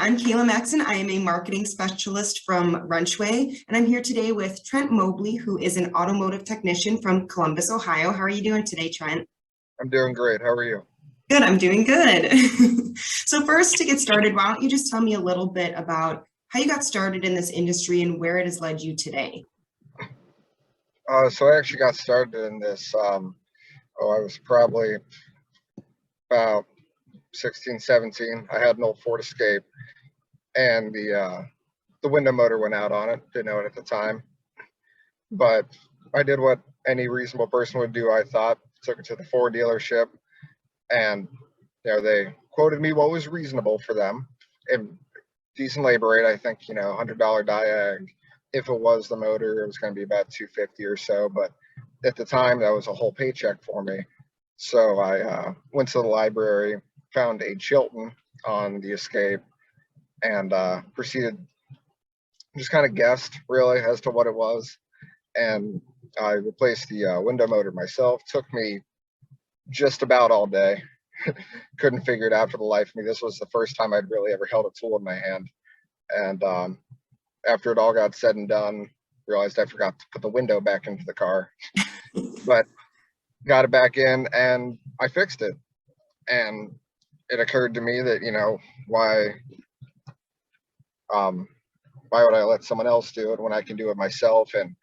I'm Kayla Maxon. I am a marketing specialist from Runchway, and I'm here today with Trent Mobley, who is an automotive technician from Columbus, Ohio. How are you doing today, Trent? I'm doing great. How are you? Good, I'm doing good. So first, to get started, why don't you just tell me a little bit about how you got started in this industry and where it has led you today? So I actually got started in this. I was probably about 16, 17. I had an old Ford Escape, and the window motor went out on it. Didn't know it at the time, but I did what any reasonable person would do. I thought, took it to the Ford dealership, and they quoted me what was reasonable for them, and decent labor rate. I think $100 diag. If it was the motor, it was going to be about $250 or so. But at the time, that was a whole paycheck for me. So I went to the library, found a Chilton on the Escape, and proceeded, just kind of guessed really as to what it was. And I replaced the window motor myself. Took me just about all day. Couldn't figure it out for the life of me. This was the first time I'd really ever held a tool in my hand. And after it all got said and done, realized I forgot to put the window back into the car, but got it back in and I fixed it. And it occurred to me that, why would I let someone else do it when I can do it myself? And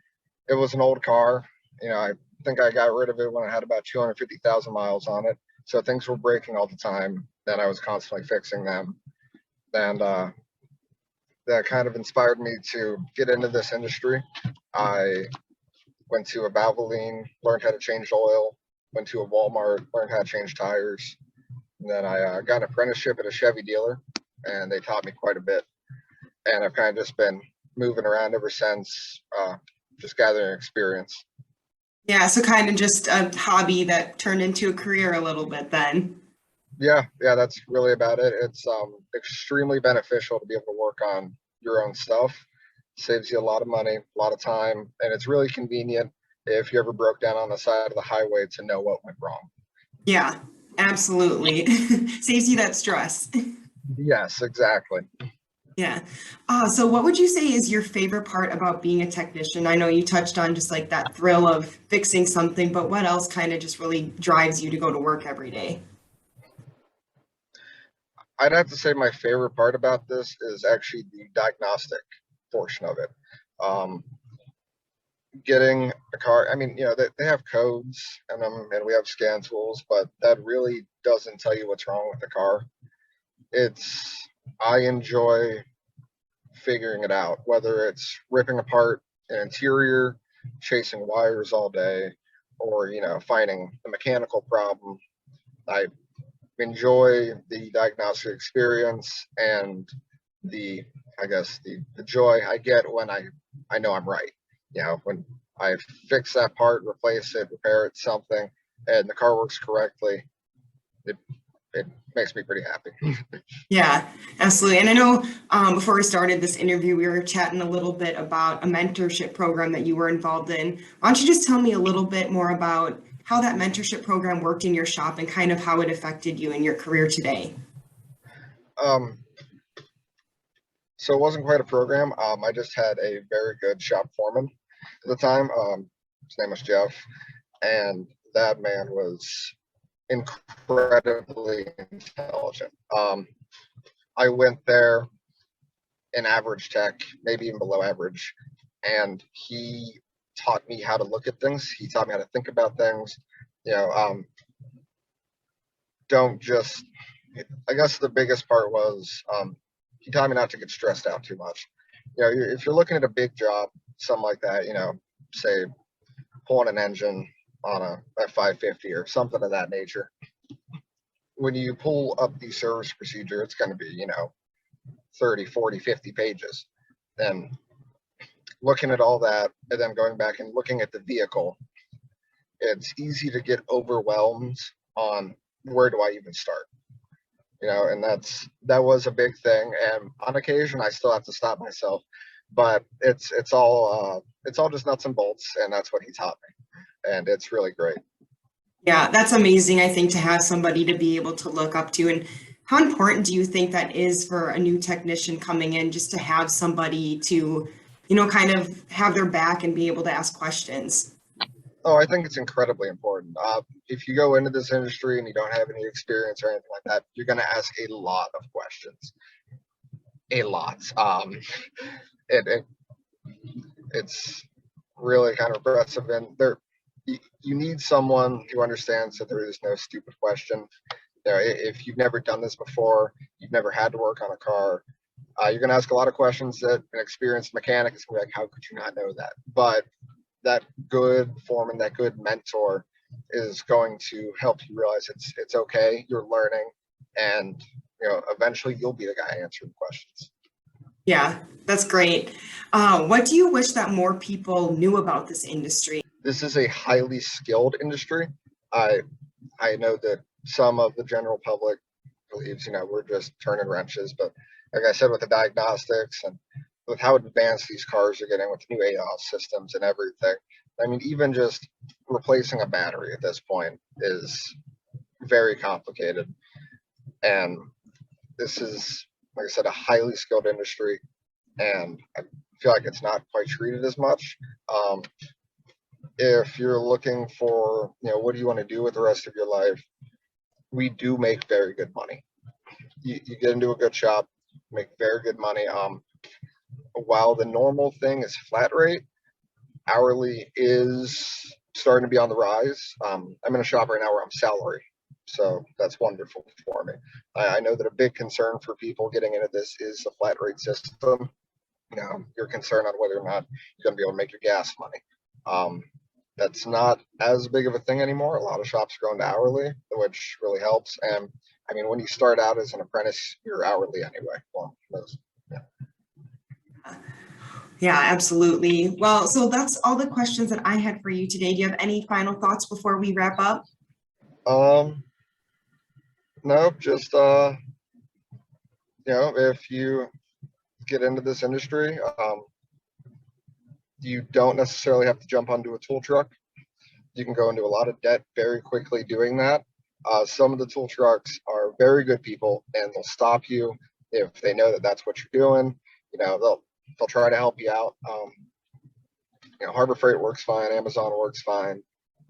it was an old car. I think I got rid of it when it had about 250,000 miles on it. So things were breaking all the time. Then I was constantly fixing them. And that kind of inspired me to get into this industry. I went to a Valvoline, learned how to change oil, went to a Walmart, learned how to change tires. And then I got an apprenticeship at a Chevy dealer, and they taught me quite a bit. And I've kind of just been moving around ever since, just gathering experience. Yeah, so kind of just a hobby that turned into a career a little bit then. Yeah, that's really about it. It's extremely beneficial to be able to work on your own stuff. Saves you a lot of money, a lot of time, and it's really convenient if you ever broke down on the side of the highway to know what went wrong. Yeah, absolutely. Saves you that stress. Yes, exactly. Yeah. So what would you say is your favorite part about being a technician? I know you touched on just like that thrill of fixing something, but what else kind of just really drives you to go to work every day? I'd have to say my favorite part about this is actually the diagnostic portion of it. Um, Getting a car, I mean, they have codes and we have scan tools, but that really doesn't tell you what's wrong with the car. I enjoy figuring it out, whether it's ripping apart an interior, chasing wires all day, or finding a mechanical problem. I enjoy the diagnostic experience and the joy I get when I know I'm right. When I fix that part, replace it, repair it, something, and the car works correctly, it makes me pretty happy. Yeah, absolutely. And I know before we started this interview, we were chatting a little bit about a mentorship program that you were involved in. Why don't you just tell me a little bit more about how that mentorship program worked in your shop and kind of how it affected you in your career today? Um, so it wasn't quite a program. I just had a very good shop foreman at the time. His name was Jeff, and that man was incredibly intelligent. I went there in average tech, maybe even below average, and he taught me how to look at things. He taught me how to think about things. Don't just. I guess the biggest part was he taught me not to get stressed out too much. If you're looking at a big job, something like that, say pulling an engine on a F550 or something of that nature. When you pull up the service procedure, it's going to be, 30, 40, 50 pages. Then looking at all that and then going back and looking at the vehicle, it's easy to get overwhelmed on where do I even start? And that was a big thing. And on occasion, I still have to stop myself, but it's all just nuts and bolts, and that's what he taught me, and it's really great. Yeah, that's amazing, I think, to have somebody to be able to look up to. And How important do you think that is for a new technician coming in, just to have somebody to, kind of have their back and be able to ask questions? Oh, I think it's incredibly important. If you go into this industry and you don't have any experience or anything like that, you're going to ask a lot of questions. A lot. It it's really kind of impressive, and you need someone who understands that there is no stupid question. If you've never done this before, you've never had to work on a car, you're going to ask a lot of questions that an experienced mechanic is going to be like, how could you not know that? But that good foreman, that good mentor is going to help you realize it's okay, you're learning, and eventually you'll be the guy answering questions. Yeah, that's great. What do you wish that more people knew about this industry? This is a highly skilled industry. I know that some of the general public believes, we're just turning wrenches, but like I said, with the diagnostics and with how advanced these cars are getting with new ADAS systems and everything, I mean, even just replacing a battery at this point is very complicated. And this is, like I said, a highly skilled industry, and I feel like it's not quite treated as much. If you're looking for, what do you want to do with the rest of your life? We do make very good money. You get into a good shop, make very good money. While the normal thing is flat rate, hourly is starting to be on the rise. I'm in a shop right now where I'm salary, so that's wonderful for me. I know that a big concern for people getting into this is the flat rate system. You're concerned on whether or not you're going to be able to make your gas money. That's not as big of a thing anymore. A lot of shops are going to hourly, which really helps. And I mean, when you start out as an apprentice, you're hourly anyway. Well, Yeah, absolutely. Well, so that's all the questions that I had for you today. Do you have any final thoughts before we wrap up? No, just if you get into this industry, you don't necessarily have to jump onto a tool truck. You can go into a lot of debt very quickly doing that. Some of the tool trucks are very good people, and they'll stop you if they know that that's what you're doing. They'll try to help you out. Harbor Freight works fine. Amazon works fine.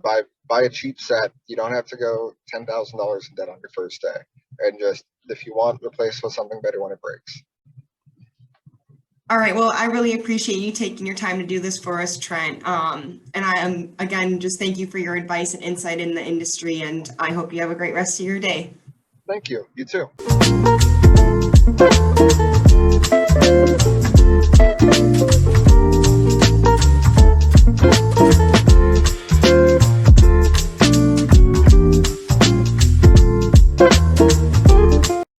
Buy a cheap set. You don't have to go $10,000 in debt on your first day. And just, if you want, replace with something better when it breaks. All right. Well, I really appreciate you taking your time to do this for us, Trent. And I am, again, just thank you for your advice and insight in the industry. And I hope you have a great rest of your day. Thank you. You too.